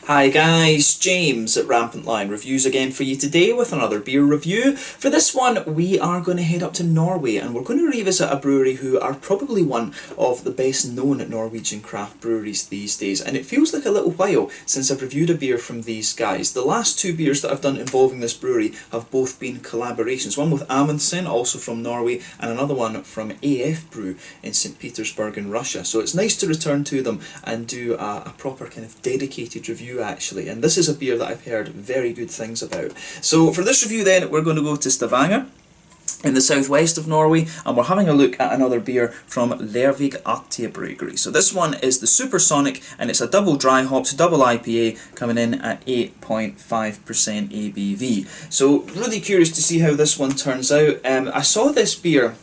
Hi guys, James at RampantLionReviews again for you today with another beer review. For this one we are going to head up to Norway and we're going to revisit a brewery who are probably one of the best known Norwegian craft breweries these days, and it feels like a little while since I've reviewed a beer from these guys. The last two beers that I've done involving this brewery have both been collaborations, one with Amundsen, also from Norway, and another one from AF Brew in St. Petersburg in Russia. So it's nice to return to them and do a proper kind of dedicated review actually, and this is a beer that I've heard very good things about. So for this review then, we're going to go to Stavanger in the southwest of Norway, and we're having a look at another beer from Lervig Aktiebryggeri. So this one is the Supersonic, and it's a double dry hops, double IPA, coming in at 8.5% ABV. So really curious to see how this one turns out. I saw this beer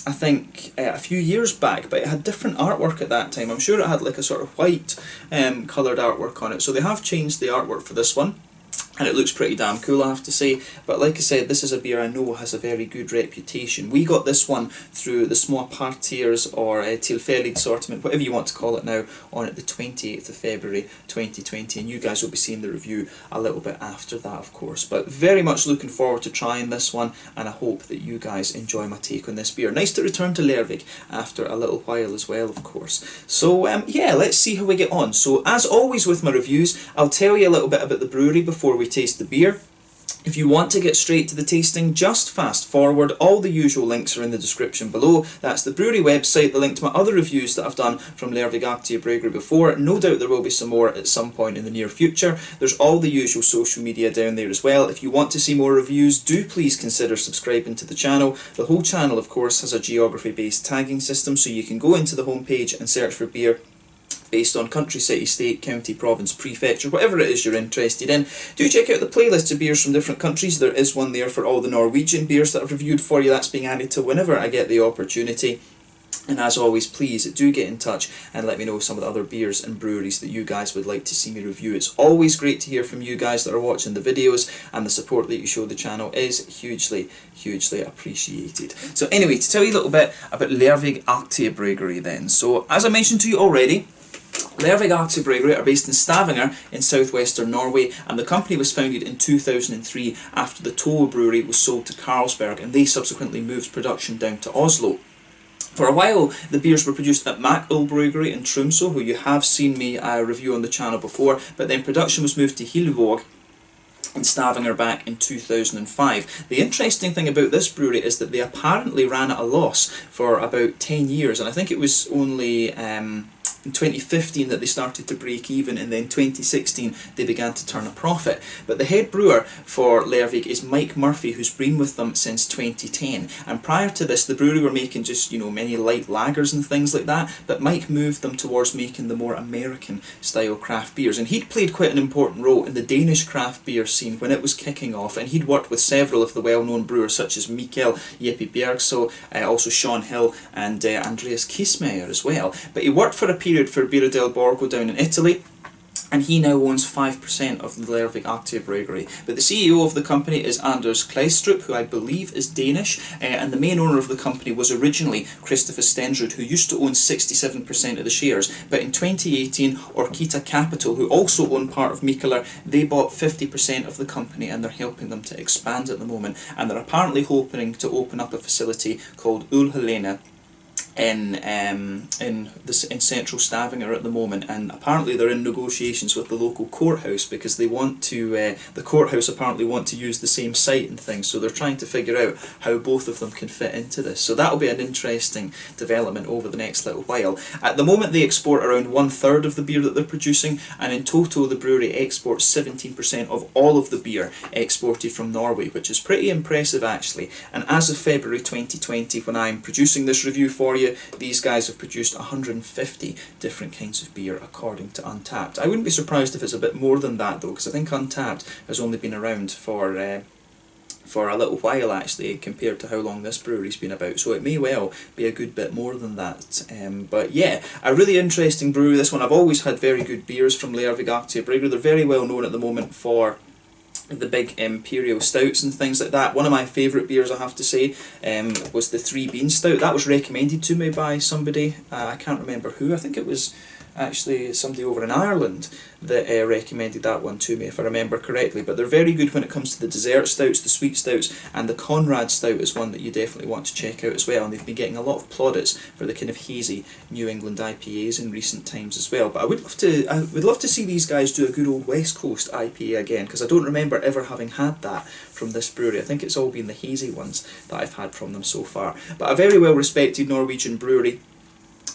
I think a few years back, but it had different artwork at that time. I'm sure it had like a sort of white coloured artwork on it, so they have changed the artwork for this one. And it looks pretty damn cool, I have to say. But like I said, this is a beer I know has a very good reputation. We got this one through the Små Partiers or Tillfällig assortment, whatever you want to call it now, on the 28th of February 2020. And you guys will be seeing the review a little bit after that, of course. But very much looking forward to trying this one, and I hope that you guys enjoy my take on this beer. Nice to return to Lervig after a little while as well, of course. So yeah, let's see how we get on. So as always with my reviews, I'll tell you a little bit about the brewery before we taste the beer. If you want to get straight to the tasting, just fast forward. All the usual links are in the description below. That's the brewery website, the link to my other reviews that I've done from Lervig Aktiebryggeri before. No doubt there will be some more at some point in the near future. There's all the usual social media down there as well. If you want to see more reviews, do please consider subscribing to the channel. The whole channel, of course, has a geography-based tagging system, so you can go into the homepage and search for beer based on country, city, state, county, province, prefecture, whatever it is you're interested in. Do check out the playlist of beers from different countries. There is one there for all the Norwegian beers that I've reviewed for you. That's being added to whenever I get the opportunity. And as always, please do get in touch and let me know some of the other beers and breweries that you guys would like to see me review. It's always great to hear from you guys that are watching the videos, and the support that you show the channel is hugely appreciated. So anyway, to tell you a little bit about Lervig Aktiebryggeri then. So as I mentioned to you already, Lervig Aktiebryggeri are based in Stavanger in southwestern Norway, and the company was founded in 2003 after the Toa brewery was sold to Carlsberg, and they subsequently moved production down to Oslo. For a while, the beers were produced at Mackul Brewery in Tromsø, who you have seen me review on the channel before, but then production was moved to Hillevåg in Stavanger back in 2005. The interesting thing about this brewery is that they apparently ran at a loss for about 10 years, and I think it was only in 2015 that they started to break even, and then 2016 they began to turn a profit. But the head brewer for Lervig is Mike Murphy, who's been with them since 2010, and prior to this the brewery were making just, you know, many light lagers and things like that, but Mike moved them towards making the more American style craft beers, and he'd played quite an important role in the Danish craft beer scene when it was kicking off, and he'd worked with several of the well-known brewers such as Mikael Jeppe Bjergså, also Sean Hill and Andreas Kissmeyer as well. But he worked for a period for Birra del Borgo down in Italy, and he now owns 5% of the Lervig Aktiebryggeri. But the CEO of the company is Anders Kleistrup, who I believe is Danish, and the main owner of the company was originally Christopher Stenrud, who used to own 67% of the shares. But in 2018, Orkita Capital, who also own part of Mikkeller, they bought 50% of the company, and they're helping them to expand at the moment, and they're apparently hoping to open up a facility called Ulhelene in central Stavanger at the moment, and apparently they're in negotiations with the local courthouse because they want to the courthouse apparently want to use the same site and things, so they're trying to figure out how both of them can fit into this. So that'll be an interesting development over the next little while. At the moment they export around 1/3 of the beer that they're producing, and in total the brewery exports 17% of all of the beer exported from Norway, which is pretty impressive actually. And as of February 2020, when I'm producing this review for you, these guys have produced 150 different kinds of beer according to Untappd. I wouldn't be surprised if it's a bit more than that though, because I think Untappd has only been around for a little while actually compared to how long this brewery's been about, so it may well be a good bit more than that. But yeah, a really interesting brewery this one. I've always had very good beers from Lervig Aktiebryggeri. They're very well known at the moment for the big imperial stouts and things like that. One of my favourite beers, I have to say, was the Three Bean Stout. That was recommended to me by somebody, I can't remember who. I think it was actually somebody over in Ireland that recommended that one to me, if I remember correctly. But they're very good when it comes to the dessert stouts, the sweet stouts, and the Conrad stout is one that you definitely want to check out as well. And they've been getting a lot of plaudits for the kind of hazy New England IPAs in recent times as well. But I would love to see these guys do a good old West Coast IPA again, because I don't remember ever having had that from this brewery. I think it's all been the hazy ones that I've had from them so far. But a very well respected Norwegian brewery,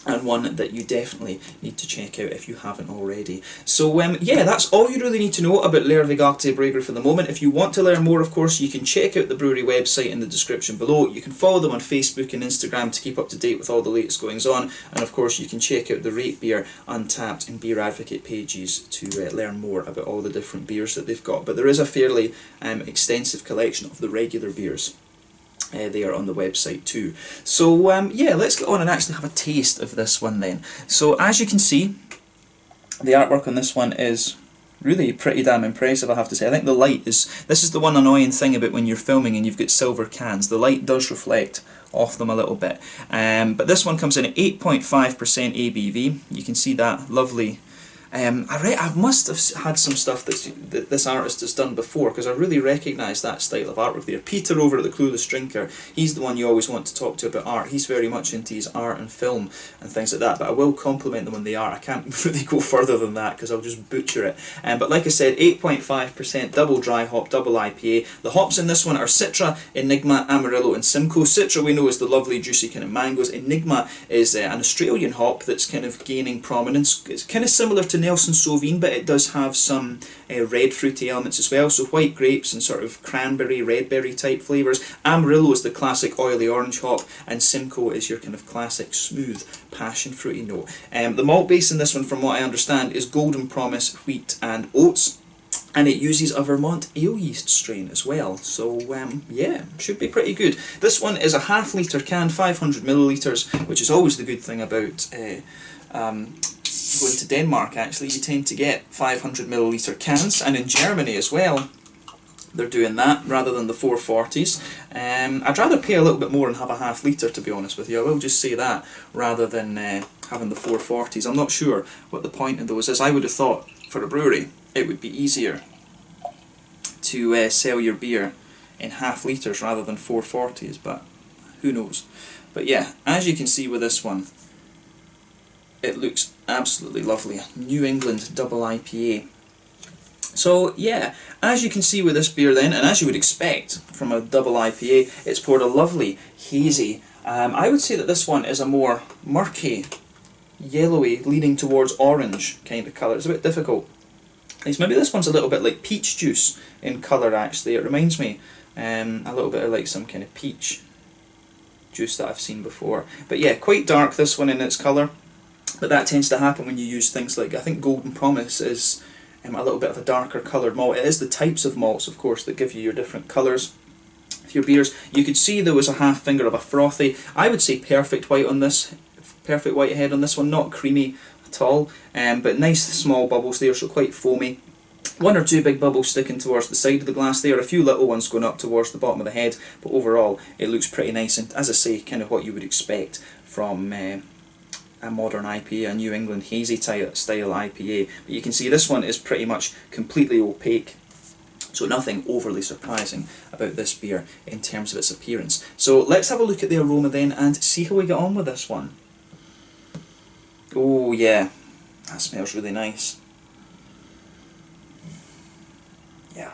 and one that you definitely need to check out if you haven't already. So yeah, that's all you really need to know about Lervig Aktiebryggeri for the moment. If you want to learn more, of course, you can check out the brewery website in the description below. You can follow them on Facebook and Instagram to keep up to date with all the latest goings on, and of course you can check out the Rate Beer, Untappd and Beer Advocate pages to learn more about all the different beers that they've got. But there is a fairly extensive collection of the regular beers there on the website too. So yeah, let's get on and actually have a taste of this one then. So as you can see, the artwork on this one is really pretty damn impressive, I have to say. I think the light is, this is the one annoying thing about when you're filming and you've got silver cans, the light does reflect off them a little bit. But this one comes in at 8.5% ABV. You can see that lovely. I must have had some stuff that this artist has done before, because I really recognise that style of artwork there. Peter over at the Clueless Drinker, he's the one you always want to talk to about art. He's very much into his art and film and things like that, but I will compliment them on the art. I can't really go further than that because I'll just butcher it. But like I said, 8.5% double dry hop, double IPA. The hops in this one are Citra, Enigma, Amarillo and Simcoe. Citra we know is the lovely juicy kind of mangoes. Enigma is an Australian hop that's kind of gaining prominence. It's kind of similar to Nelson Sauvin, but it does have some red fruity elements as well, so white grapes and sort of cranberry, red berry type flavours. Amarillo is the classic oily orange hop, and Simcoe is your kind of classic smooth passion fruity note. The malt base in this one, from what I understand, is Golden Promise, wheat and oats, and it uses a Vermont ale yeast strain as well, so yeah, should be pretty good. This one is a half litre can, 500 millilitres, which is always the good thing about going to Denmark. Actually, you tend to get 500 millilitre cans, and in Germany as well they're doing that rather than the 440s. I'd rather pay a little bit more and have a half litre, to be honest with you. I will just say that, rather than having the 440s. I'm not sure what the point of those is. I would have thought for a brewery it would be easier to sell your beer in half litres rather than 440s, but who knows. But yeah, as you can see with this one, it looks absolutely lovely. New England double IPA. So yeah, as you can see with this beer then, and as you would expect from a double IPA, it's poured a lovely hazy. I would say that this one is a more murky, yellowy, leaning towards orange kind of colour. It's a bit difficult. Maybe this one's a little bit like peach juice in colour actually. It reminds me a little bit of like some kind of peach juice that I've seen before. But yeah, quite dark this one in its colour. But that tends to happen when you use things like, I think Golden Promise is a little bit of a darker coloured malt. It is the types of malts, of course, that give you your different colours for your beers. You could see there was a half finger of a frothy, I would say perfect white on this, perfect white head on this one, not creamy at all, but nice small bubbles there, so quite foamy. One or two big bubbles sticking towards the side of the glass there, a few little ones going up towards the bottom of the head, but overall it looks pretty nice, and as I say, kind of what you would expect from a modern IPA, a New England hazy style IPA. But you can see this one is pretty much completely opaque, so nothing overly surprising about this beer in terms of its appearance. So let's have a look at the aroma then and see how we get on with this one. Oh yeah, that smells really nice. Yeah.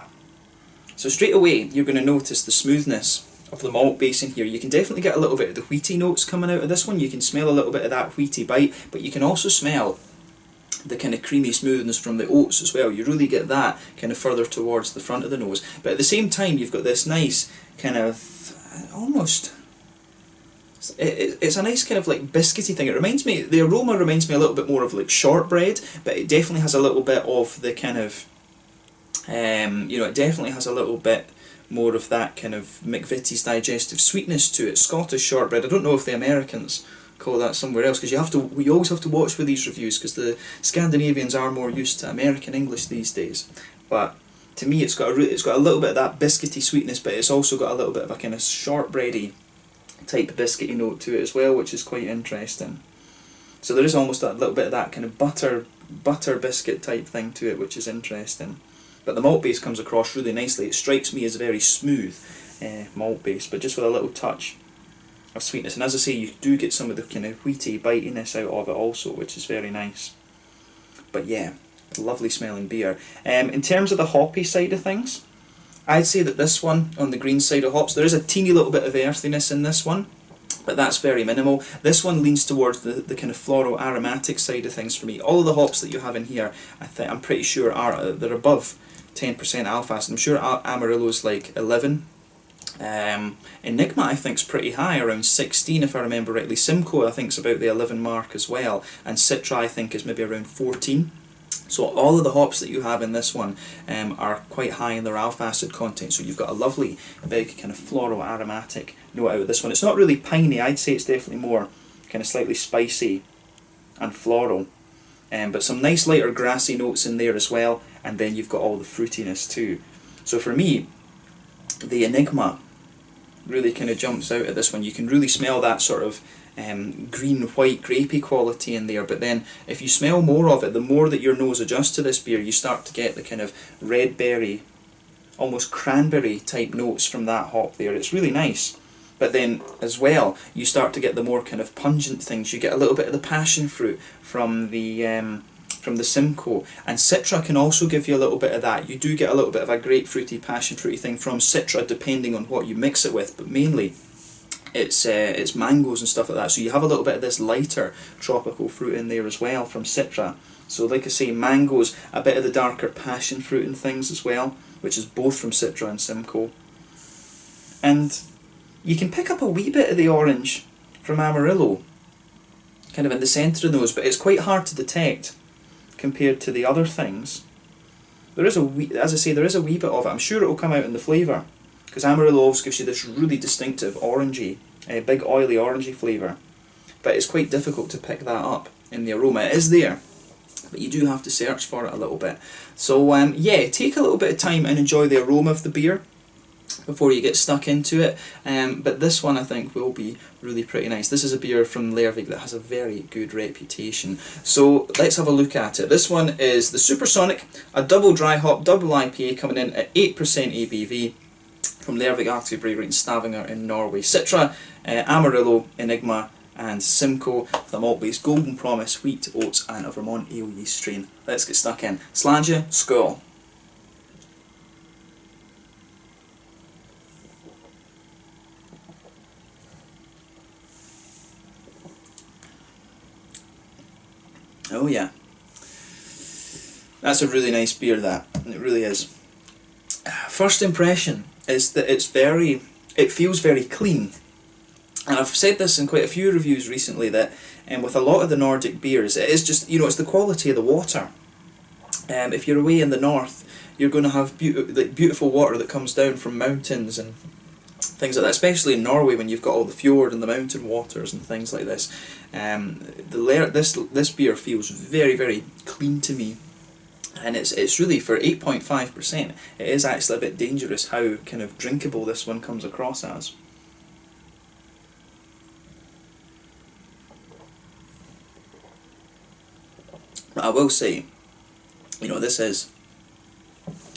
So straight away you're going to notice the smoothness of the malt base in here. You can definitely get a little bit of the wheaty notes coming out of this one. You can smell a little bit of that wheaty bite, but you can also smell the kind of creamy smoothness from the oats as well. You really get that kind of further towards the front of the nose. But at the same time, you've got this nice kind of almost, it's a nice kind of like biscuity thing. It reminds me, the aroma reminds me a little bit more of like shortbread, but it definitely has a little bit of the kind of, you know, it definitely has a little bit more of that kind of McVitie's digestive sweetness to it. Scottish shortbread. I don't know if the Americans call that somewhere else, because we always have to watch with these reviews, because the Scandinavians are more used to American English these days. But to me, it's got a little bit of that biscuity sweetness, but it's also got a little bit of a kind of shortbready type biscuity note to it as well, which is quite interesting. So there is almost a little bit of that kind of butter biscuit type thing to it, which is interesting. But the malt base comes across really nicely. It strikes me as a very smooth malt base, but just with a little touch of sweetness. And as I say, you do get some of the kind of wheaty bitiness out of it also, which is very nice. But yeah, lovely smelling beer. In terms of the hoppy side of things, I'd say that this one, on the green side of hops, there is a teeny little bit of earthiness in this one, but that's very minimal. This one leans towards the kind of floral aromatic side of things for me. All of the hops that you have in here, I'm pretty sure they're above 10% alpha acid. I'm sure Amarillo's like 11. Enigma I think is pretty high, around 16 if I remember rightly. Simcoe I think is about the 11 mark as well, and Citra I think is maybe around 14. So all of the hops that you have in this one are quite high in their alpha acid content, so you've got a lovely big kind of floral aromatic note out of this one. It's not really piney, I'd say it's definitely more kind of slightly spicy and floral, but some nice lighter grassy notes in there as well, and then you've got all the fruitiness too. So for me, the Enigma really kind of jumps out at this one. You can really smell that sort of green, white, grapey quality in there, but then if you smell more of it, the more that your nose adjusts to this beer, you start to get the kind of red berry, almost cranberry type notes from that hop there. It's really nice. But then as well, you start to get the more kind of pungent things. You get a little bit of the passion fruit from the Simcoe, and Citra can also give you a little bit of that. You do get a little bit of a grapefruity, passion fruity thing from Citra depending on what you mix it with, but mainly it's mangoes and stuff like that. So you have a little bit of this lighter tropical fruit in there as well from Citra. So like I say, mangoes, a bit of the darker passion fruit and things as well, which is both from Citra and Simcoe. And you can pick up a wee bit of the orange from Amarillo, kind of in the centre of those, but it's quite hard to detect compared to the other things. There is a wee, as I say, there is a wee bit of it. I'm sure it will come out in the flavour, because Amarillo always gives you this really distinctive orangey, big oily orangey flavour. But it's quite difficult to pick that up in the aroma. It is there, but you do have to search for it a little bit. So yeah, take a little bit of time and enjoy the aroma of the beer before you get stuck into it, but this one I think will be really pretty nice. This is a beer from Lervig that has a very good reputation, so let's have a look at it. This one is the Supersonic, a double dry hop, double IPA coming in at 8% ABV from Lervig Aktiebryggeri in Stavanger in Norway. Citra, Amarillo, Enigma and Simcoe, the malt base Golden Promise, wheat, oats and a Vermont ale yeast strain. Let's get stuck in. Sláinte, skål! Oh yeah, that's a really nice beer, that, it really is. First impression is that it feels very clean, and I've said this in quite a few reviews recently that with a lot of the Nordic beers, it is just, you know, it's the quality of the water. If you're away in the north, you're going to have beautiful water that comes down from mountains and things like that, especially in Norway when you've got all the fjord and the mountain waters and things like this. This beer feels very, very clean to me, and it's really, for 8.5%, it is actually a bit dangerous how kind of drinkable this one comes across as. But I will say, you know, this is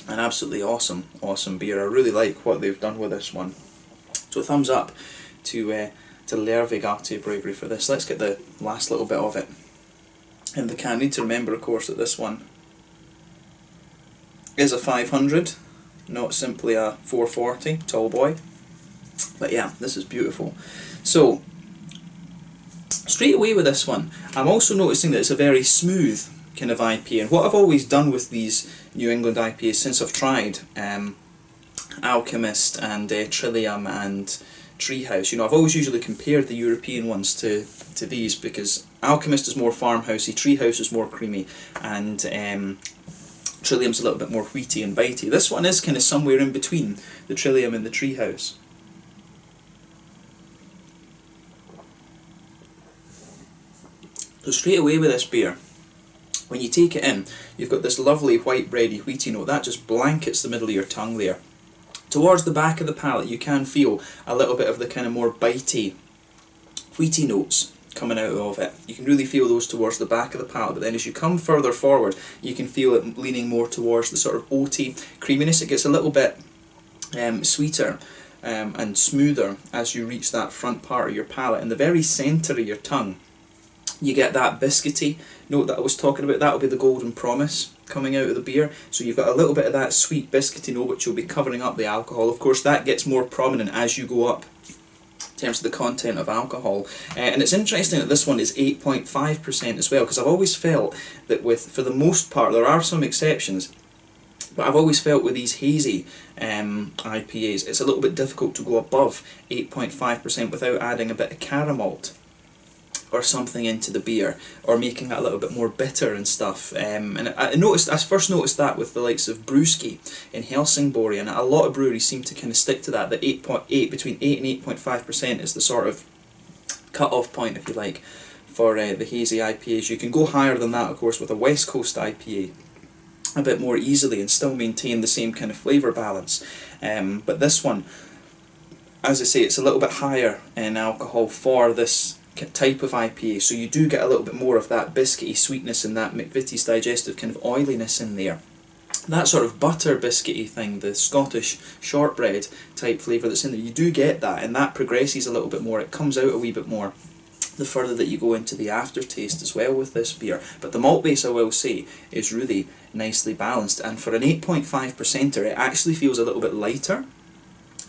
an absolutely awesome beer. I really like what they've done with this one. So thumbs up to Lervig Aktiebryggeri for this. Let's get the last little bit of it in the can. Need to remember, of course, that this one is a 500, not simply a 440 tall boy. But yeah, this is beautiful. So straight away with this one, I'm also noticing that it's a very smooth kind of IPA. And what I've always done with these New England IPAs since I've tried Alchemist and Trillium and Treehouse, you know, I've always usually compared the European ones to these, because Alchemist is more farmhousey, Treehouse is more creamy, and Trillium's a little bit more wheaty and bitey. This one is kind of somewhere in between the Trillium and the Treehouse. So straight away with this beer, when you take it in, you've got this lovely white bready wheaty note that just blankets the middle of your tongue there. Towards the back of the palate you can feel a little bit of the kind of more bitey, wheaty notes coming out of it. You can really feel those towards the back of the palate, but then as you come further forward, you can feel it leaning more towards the sort of oaty creaminess. It gets a little bit sweeter and smoother as you reach that front part of your palate. In the very centre of your tongue, you get that biscuity note that I was talking about. That'll be the golden promise coming out of the beer. So you've got a little bit of that sweet biscuity note which will be covering up the alcohol. Of course that gets more prominent as you go up in terms of the content of alcohol. And it's interesting that this one is 8.5% as well, because I've always felt that for the most part, there are some exceptions, but I've always felt with these hazy IPAs, it's a little bit difficult to go above 8.5% without adding a bit of caramel or something into the beer, or making it a little bit more bitter and stuff. And I first noticed that with the likes of Brewski in Helsingborg, and a lot of breweries seem to kind of stick to that. That 8.8, between 8 and 8.5% is the sort of cut-off point, if you like, for the hazy IPAs. You can go higher than that, of course, with a West Coast IPA a bit more easily and still maintain the same kind of flavour balance. But this one, as I say, it's a little bit higher in alcohol for this type of IPA, so you do get a little bit more of that biscuity sweetness and that McVitie's Digestive kind of oiliness in there. That sort of butter biscuity thing, the Scottish shortbread type flavour that's in there, you do get that, and that progresses a little bit more. It comes out a wee bit more the further that you go into the aftertaste as well with this beer. But the malt base, I will say, is really nicely balanced, and for an 8.5%er it actually feels a little bit lighter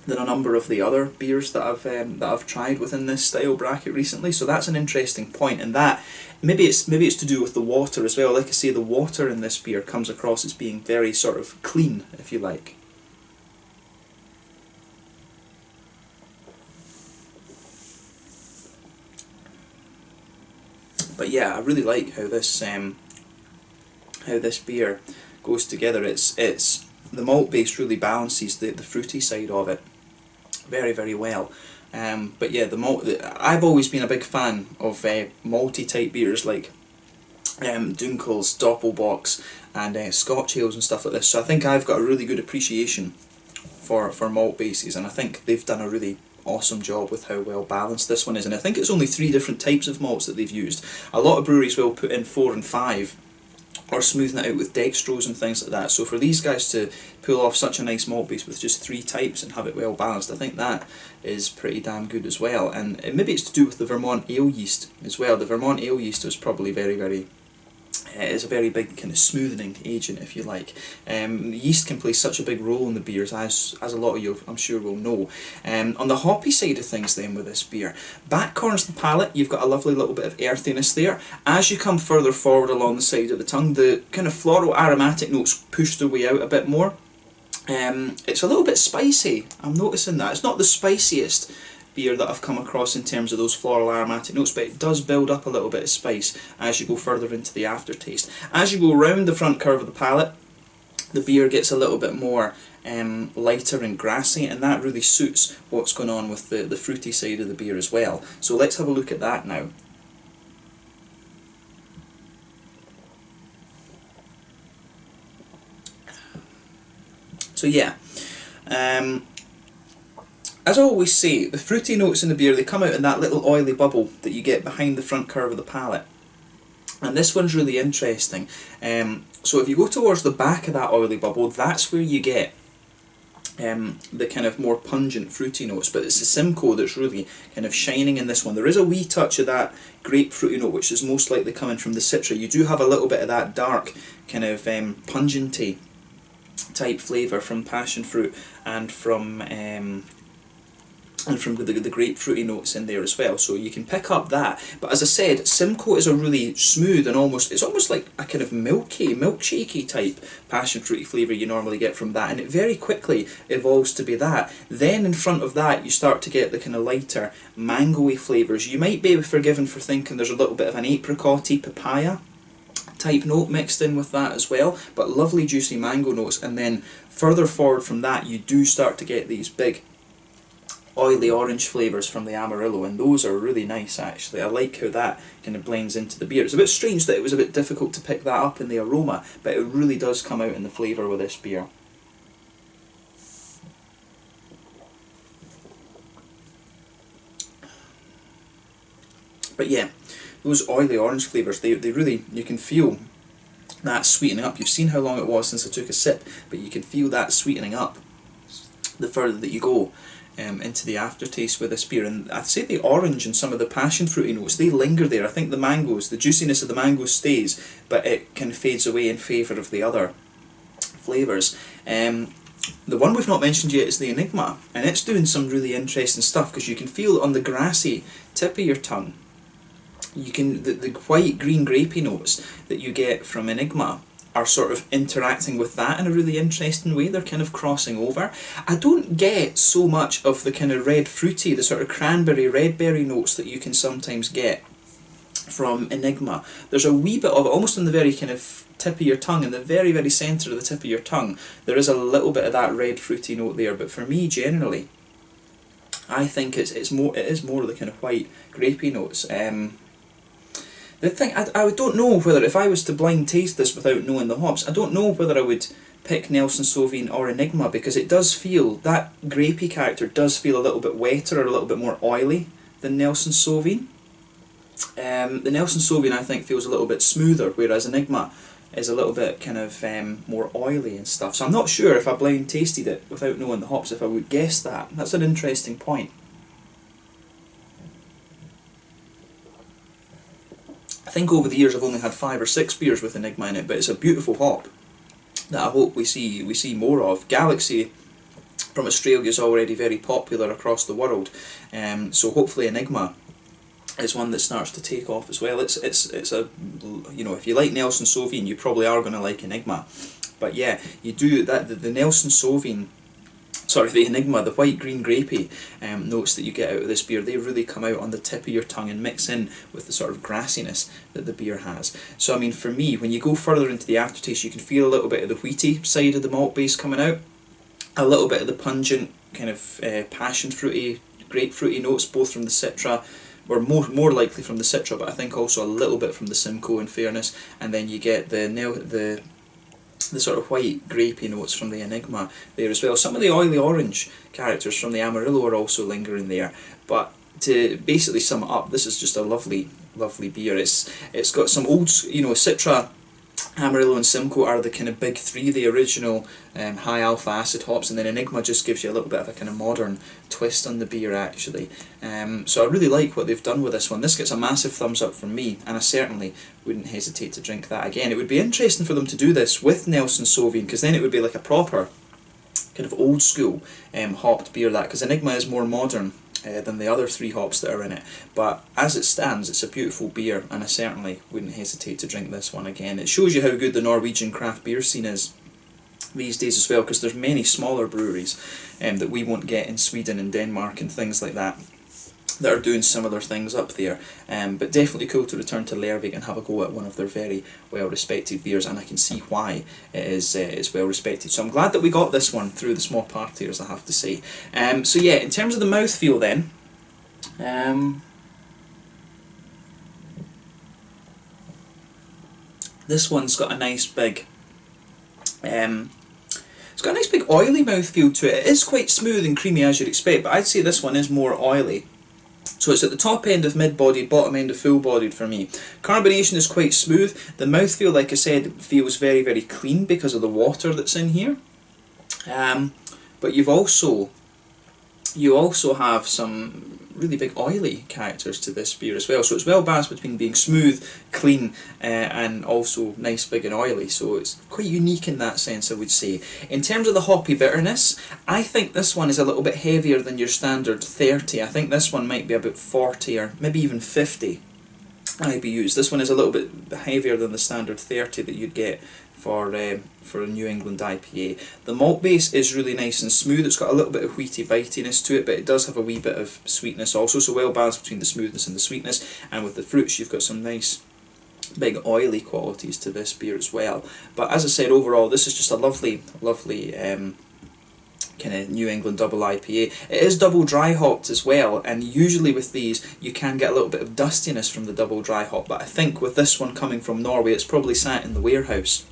than a number of the other beers that I've tried within this style bracket recently. So that's an interesting point, and that maybe it's to do with the water as well. Like I say, the water in this beer comes across as being very sort of clean, if you like. But yeah, I really like how this beer goes together. It's the malt base really balances the fruity side of it very, very well. But yeah, I've always been a big fan of malty type beers like Dunkel's, Doppelbock's and Scotch ales and stuff like this. So I think I've got a really good appreciation for malt bases, and I think they've done a really awesome job with how well balanced this one is. And I think it's only 3 different types of malts that they've used. A lot of breweries will put in 4 and 5, or smoothen it out with dextrose and things like that. So for these guys to pull off such a nice malt base with just 3 types and have it well balanced, I think that is pretty damn good as well. And maybe it's to do with the Vermont ale yeast as well. The Vermont ale yeast is probably is a very big kind of smoothening agent, if you like. Yeast can play such a big role in the beers, as a lot of you I'm sure will know. On the hoppy side of things then with this beer, back corners the palate, you've got a lovely little bit of earthiness there. As you come further forward along the side of the tongue, the kind of floral aromatic notes push their way out a bit more. It's a little bit spicy, I'm noticing that. It's not the spiciest beer that I've come across in terms of those floral aromatic notes, but it does build up a little bit of spice as you go further into the aftertaste. As you go round the front curve of the palate, the beer gets a little bit more lighter and grassy, and that really suits what's going on with the fruity side of the beer as well. So let's have a look at that now. So yeah, as I always say, the fruity notes in the beer, they come out in that little oily bubble that you get behind the front curve of the palate. And this one's really interesting. So if you go towards the back of that oily bubble, that's where you get the kind of more pungent fruity notes, but it's the Simcoe that's really kind of shining in this one. There is a wee touch of that grapefruity note, which is most likely coming from the Citra. You do have a little bit of that dark kind of pungenty type flavour from passion fruit and from the grapefruity notes in there as well, so you can pick up that. But as I said, Simcoe is a really smooth and it's almost like a kind of milkshakey type passion fruity flavour you normally get from that, and it very quickly evolves to be that. Then in front of that you start to get the kind of lighter mangoey flavours. You might be forgiven for thinking there's a little bit of an apricot-y papaya type note mixed in with that as well, but lovely juicy mango notes. And then further forward from that you do start to get these big oily orange flavours from the Amarillo, and those are really nice actually. I like how that kind of blends into the beer. It's a bit strange that it was a bit difficult to pick that up in the aroma, but it really does come out in the flavour with this beer. But yeah, those oily orange flavours, they really, you can feel that sweetening up. You've seen how long it was since I took a sip, but you can feel that sweetening up the further that you go into the aftertaste with this beer. And I'd say the orange and some of the passion fruity notes, they linger there. I think the mangoes, the juiciness of the mango stays, but it kind of fades away in favour of the other flavours. The one we've not mentioned yet is the Enigma, and it's doing some really interesting stuff, because you can feel on the grassy tip of your tongue, you can the white green grapey notes that you get from Enigma are sort of interacting with that in a really interesting way. They're kind of crossing over. I don't get so much of the kind of red fruity, the sort of cranberry, red berry notes that you can sometimes get from Enigma. There's a wee bit of it, almost on the very kind of tip of your tongue, in the very, very centre of the tip of your tongue. There is a little bit of that red fruity note there, but for me, generally, I think it is more of the kind of white grapey notes. The thing, I don't know whether, if I was to blind taste this without knowing the hops, I don't know whether I would pick Nelson Sauvin or Enigma, because it does feel, that grapey character does feel a little bit wetter or a little bit more oily than Nelson Sauvin. The Nelson Sauvin, I think, feels a little bit smoother, whereas Enigma is a little bit kind of more oily and stuff. So I'm not sure, if I blind tasted it without knowing the hops, if I would guess that. That's an interesting point. I think over the years I've only had 5 or 6 beers with Enigma in it, but it's a beautiful hop that I hope we see more of. Galaxy from Australia is already very popular across the world, so hopefully Enigma is one that starts to take off as well. It's a, you know, if you like Nelson Sauvin, you probably are going to like Enigma. But yeah, you do that. The Nelson Sauvin, sorry, the Enigma, the white green grapey notes that you get out of this beer, they really come out on the tip of your tongue and mix in with the sort of grassiness that the beer has. So I mean, for me, when you go further into the aftertaste, you can feel a little bit of the wheaty side of the malt base coming out, a little bit of the pungent kind of passion fruity, grapefruity notes, both from the Citra, or more likely from the Citra, but I think also a little bit from the Simcoe, in fairness, and then you get the sort of white grapey notes from the Enigma there as well. Some of the oily orange characters from the Amarillo are also lingering there, but to basically sum it up, this is just a lovely, lovely beer. It's got some old, you know, Citra, Amarillo and Simcoe are the kind of big three, the original high alpha acid hops, and then Enigma just gives you a little bit of a kind of modern twist on the beer actually. So I really like what they've done with this one. This gets a massive thumbs up from me, and I certainly wouldn't hesitate to drink that again. It would be interesting for them to do this with Nelson Sauvin, because then it would be like a proper kind of old school hopped beer, that, because Enigma is more modern than the other 3 hops that are in it. But as it stands, it's a beautiful beer, and I certainly wouldn't hesitate to drink this one again. It shows you how good the Norwegian craft beer scene is these days as well, because there's many smaller breweries that we won't get in Sweden and Denmark and things like that that are doing similar things up there. But definitely cool to return to Lervig and have a go at one of their very well respected beers, and I can see why it is well respected. So I'm glad that we got this one through the small partiers, I have to say. So yeah, in terms of the mouthfeel then, this one's got a nice big it's got a nice big oily mouthfeel to it. It is quite smooth and creamy as you'd expect, but I'd say this one is more oily. So it's at the top end of mid-bodied, bottom end of full-bodied for me. Carbonation is quite smooth. The mouthfeel, like I said, feels very, very clean because of the water that's in here. But you also have some really big oily characters to this beer as well. So it's well balanced between being smooth, clean, and also nice, big and oily. So it's quite unique in that sense, I would say. In terms of the hoppy bitterness, I think this one is a little bit heavier than your standard 30. I think this one might be about 40 or maybe even 50 IBUs. This one is a little bit heavier than the standard 30 that you'd get for a New England IPA. The malt base is really nice and smooth. It's got a little bit of wheaty bitiness to it, but it does have a wee bit of sweetness also, so well balanced between the smoothness and the sweetness. And with the fruits, you've got some nice big oily qualities to this beer as well. But as I said, overall, this is just a lovely, lovely kind of New England double IPA. It is double dry hopped as well, and usually with these you can get a little bit of dustiness from the double dry hop, but I think with this one coming from Norway, it's probably sat in the warehouse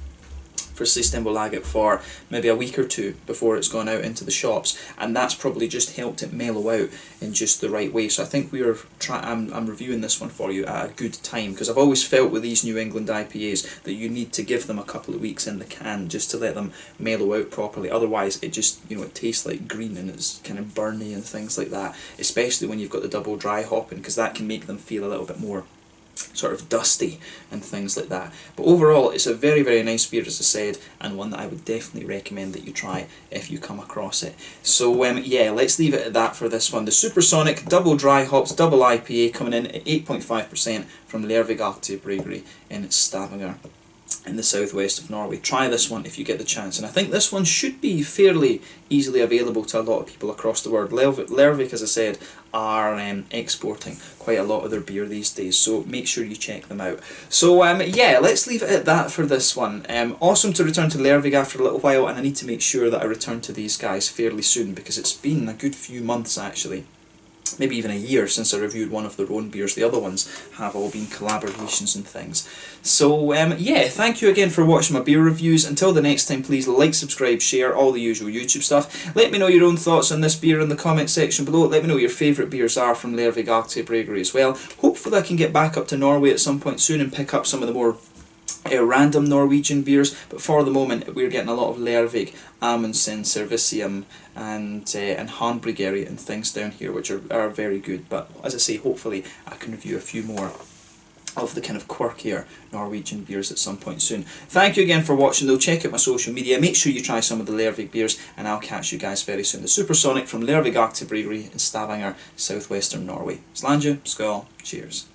for Systembolaget for maybe a week or two before it's gone out into the shops, and that's probably just helped it mellow out in just the right way. So I think I'm reviewing this one for you at a good time, because I've always felt with these New England IPAs that you need to give them a couple of weeks in the can just to let them mellow out properly. Otherwise it just, you know, it tastes like green and it's kind of burny and things like that, especially when you've got the double dry hopping, because that can make them feel a little bit more sort of dusty and things like that. But overall it's a very, very nice beer, as I said, and one that I would definitely recommend that you try if you come across it. So yeah, let's leave it at that for this one. The Supersonic double dry hops double IPA coming in at 8.5% from Lervig Aktiebryggeri in Stavanger in the southwest of Norway. Try this one if you get the chance, and I think this one should be fairly easily available to a lot of people across the world. Lervig, as I said, are exporting quite a lot of their beer these days, so make sure you check them out. So yeah, let's leave it at that for this one. Awesome to return to Lervig after a little while, and I need to make sure that I return to these guys fairly soon, because it's been a good few months actually, maybe even a year since I reviewed one of their own beers. The other ones have all been collaborations and things. So yeah, thank you again for watching my beer reviews. Until the next time, please like, subscribe, share, all the usual YouTube stuff. Let me know your own thoughts on this beer in the comment section below. Let me know what your favourite beers are from Lervig Aktiebryggeri as well. Hopefully I can get back up to Norway at some point soon and pick up some of the more random Norwegian beers, but for the moment we're getting a lot of Lervig, Amundsen, Servicium and Handbryggeri and things down here, which are very good. But as I say, hopefully I can review a few more of the kind of quirkier Norwegian beers at some point soon. Thank you again for watching though. Check out my social media, make sure you try some of the Lervig beers, and I'll catch you guys very soon. The Supersonic from Lervig Aktiebryggeri in Stavanger, southwestern Norway. Slange, skål, cheers.